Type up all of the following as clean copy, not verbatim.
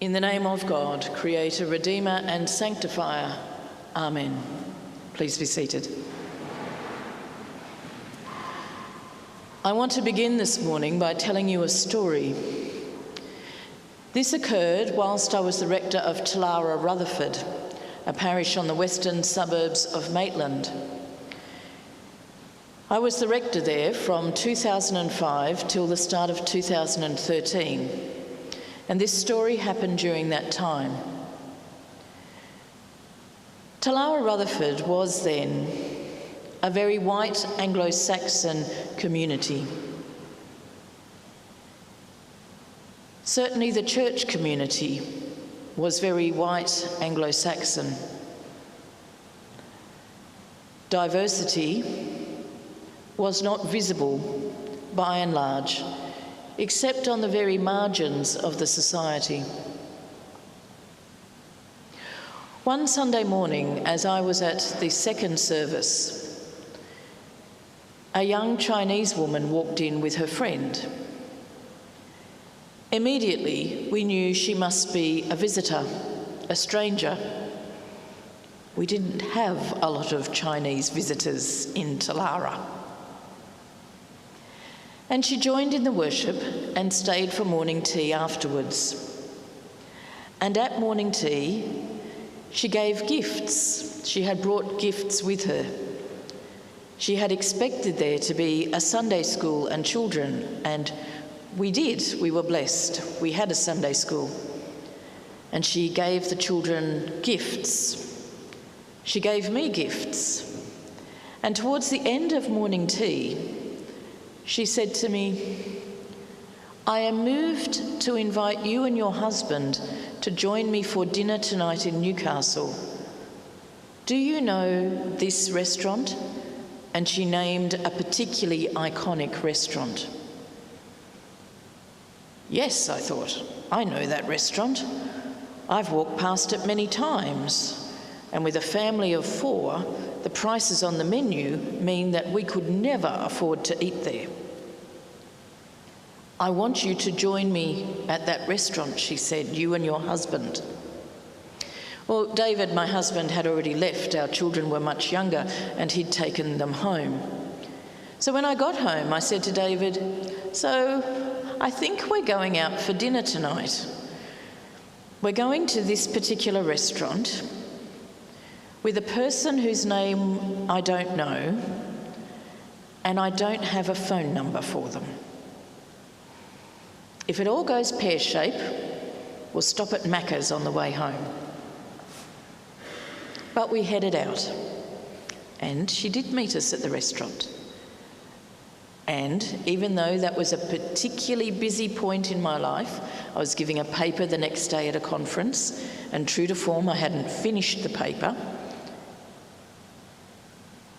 In the name of God, Creator, Redeemer and Sanctifier. Amen. Please be seated. I want to begin this morning by telling you a story. This occurred whilst I was the rector of Talara, Rutherford, a parish on the western suburbs of Maitland. I was the rector there from 2005 till the start of 2013, and this story happened during that time. Talara, Rutherford was then a very white Anglo-Saxon community. Certainly the church community was very white Anglo-Saxon. Diversity was not visible by and large, except on the very margins of the society. One Sunday morning, as I was at the second service, a young Chinese woman walked in with her friend. Immediately, we knew she must be a visitor, a stranger. We didn't have a lot of Chinese visitors in Talara. And she joined in the worship and stayed for morning tea afterwards. And at morning tea, she gave gifts. She had brought gifts with her. She had expected there to be a Sunday school and children, and we did. We were blessed. We had a Sunday school. And she gave the children gifts. She gave me gifts. And towards the end of morning tea, she said to me, "I am moved to invite you and your husband to join me for dinner tonight in Newcastle. Do you know this restaurant?" And she named a particularly iconic restaurant. Yes, I thought, I know that restaurant. I've walked past it many times. And with a family of 4, the prices on the menu mean that we could never afford to eat there. "I want you to join me at that restaurant," she said, "you and your husband." Well, David, my husband, had already left. Our children were much younger and he'd taken them home. So when I got home, I said to David, "So I think we're going out for dinner tonight. We're going to this particular restaurant with a person whose name I don't know, and I don't have a phone number for them. If it all goes pear-shaped, we'll stop at Macca's on the way home." But we headed out, and she did meet us at the restaurant. And even though that was a particularly busy point in my life, I was giving a paper the next day at a conference, and true to form, I hadn't finished the paper.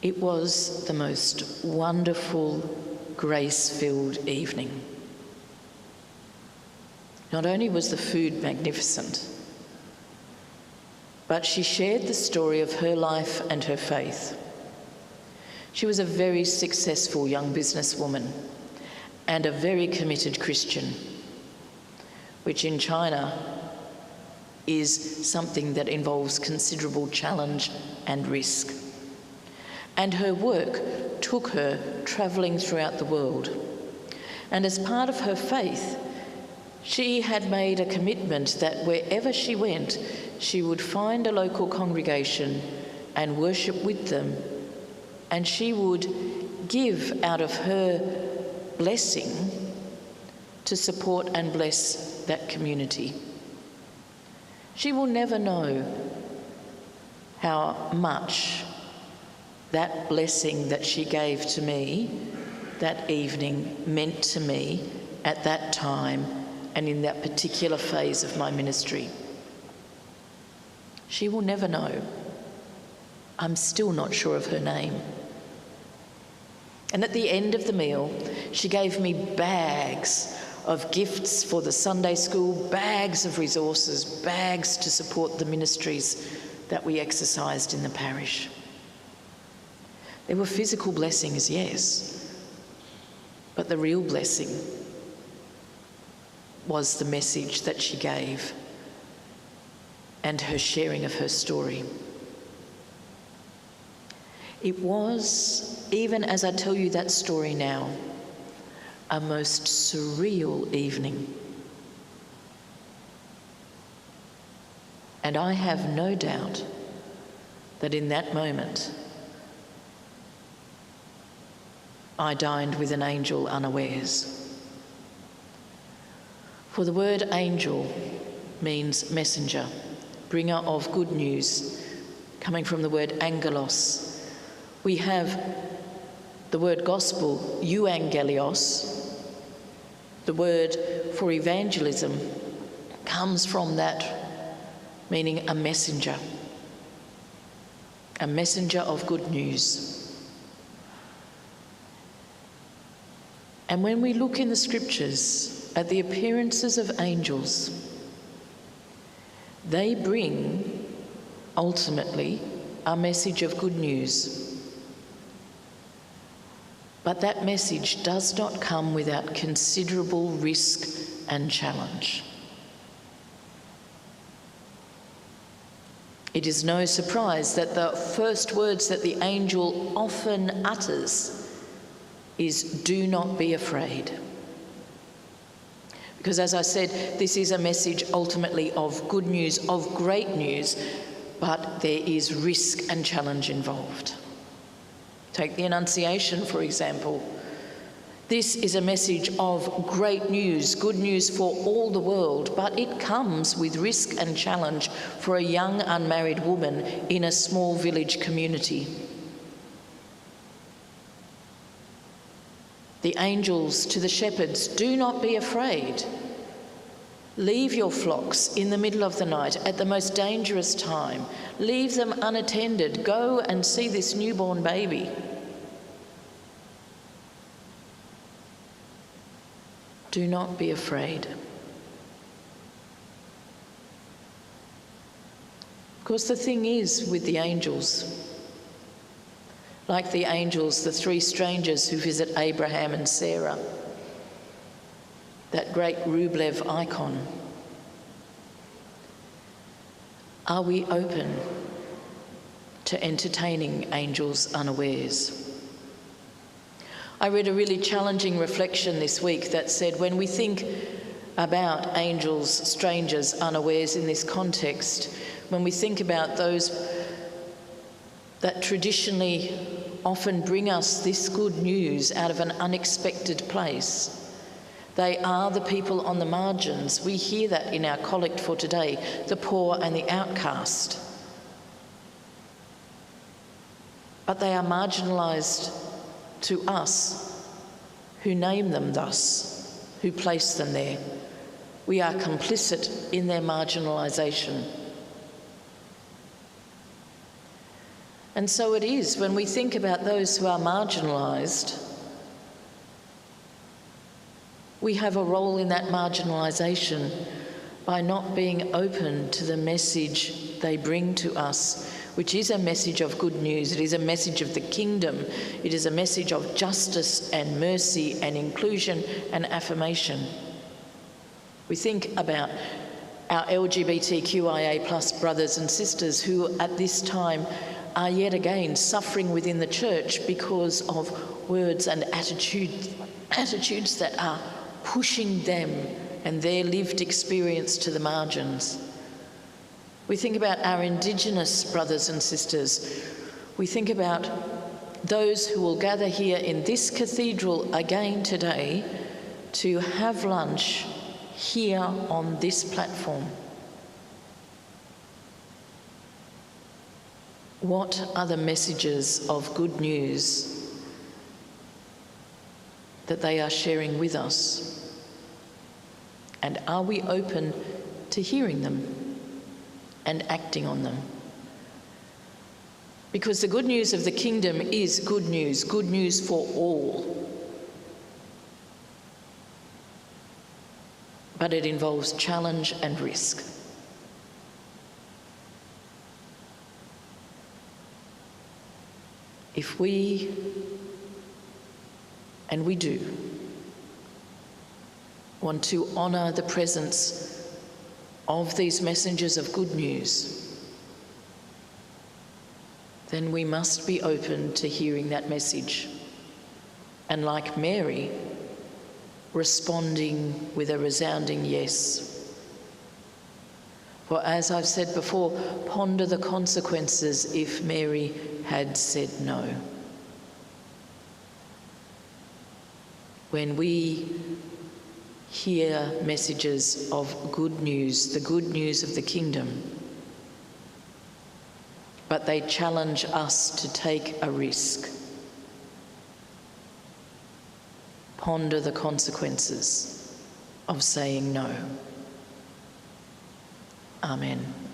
It was the most wonderful, grace-filled evening. Not only was the food magnificent, but she shared the story of her life and her faith. She was a very successful young businesswoman and a very committed Christian, which in China is something that involves considerable challenge and risk. And her work took her travelling throughout the world. And as part of her faith, she had made a commitment that wherever she went, she would find a local congregation and worship with them, and she would give out of her blessing to support and bless that community. She will never know how much that blessing that she gave to me that evening meant to me at that time and in that particular phase of my ministry. She will never know. I'm still not sure of her name. And at the end of the meal, she gave me bags of gifts for the Sunday school, bags of resources, bags to support the ministries that we exercised in the parish. There were physical blessings, yes, but the real blessing was the message that she gave and her sharing of her story. It was, even as I tell you that story now, a most surreal evening. And I have no doubt that in that moment, I dined with an angel unawares. For the word angel means messenger, bringer of good news, coming from the word angelos. We have the word gospel, euangelios. The word for evangelism comes from that, meaning a messenger of good news. And when we look in the scriptures at the appearances of angels, they bring, ultimately, a message of good news. But that message does not come without considerable risk and challenge. It is no surprise that the first words that the angel often utters is, "Do not be afraid." Because as I said, this is a message ultimately of good news, of great news, but there is risk and challenge involved. Take the Annunciation, for example. This is a message of great news, good news for all the world, but it comes with risk and challenge for a young unmarried woman in a small village community. The angels to the shepherds, "Do not be afraid. Leave your flocks in the middle of the night at the most dangerous time. Leave them unattended. Go and see this newborn baby." Do not be afraid. Of course, the thing is with the angels, like the angels, the three strangers who visit Abraham and Sarah, that great Rublev icon, are we open to entertaining angels unawares? I read a really challenging reflection this week that said, when we think about angels, strangers, unawares in this context, when we think about those that traditionally often bring us this good news out of an unexpected place, they are the people on the margins. We hear that in our collect for today, the poor and the outcast. But they are marginalised to us who name them thus, who place them there. We are complicit in their marginalisation. And so it is when we think about those who are marginalised, we have a role in that marginalisation by not being open to the message they bring to us, which is a message of good news. It is a message of the kingdom. It is a message of justice and mercy and inclusion and affirmation. We think about our LGBTQIA+ brothers and sisters who at this time are yet again suffering within the church because of words and attitudes that are pushing them and their lived experience to the margins. We think about our Indigenous brothers and sisters. We think about those who will gather here in this cathedral again today to have lunch here on this platform. What are the messages of good news that they are sharing with us? And are we open to hearing them and acting on them? Because the good news of the kingdom is good news for all. But it involves challenge and risk. If we, and we do, want to honour the presence of these messengers of good news, then we must be open to hearing that message. And like Mary, responding with a resounding yes. For as I've said before, ponder the consequences if Mary had said no. When we hear messages of good news, the good news of the kingdom, but they challenge us to take a risk, ponder the consequences of saying no. Amen.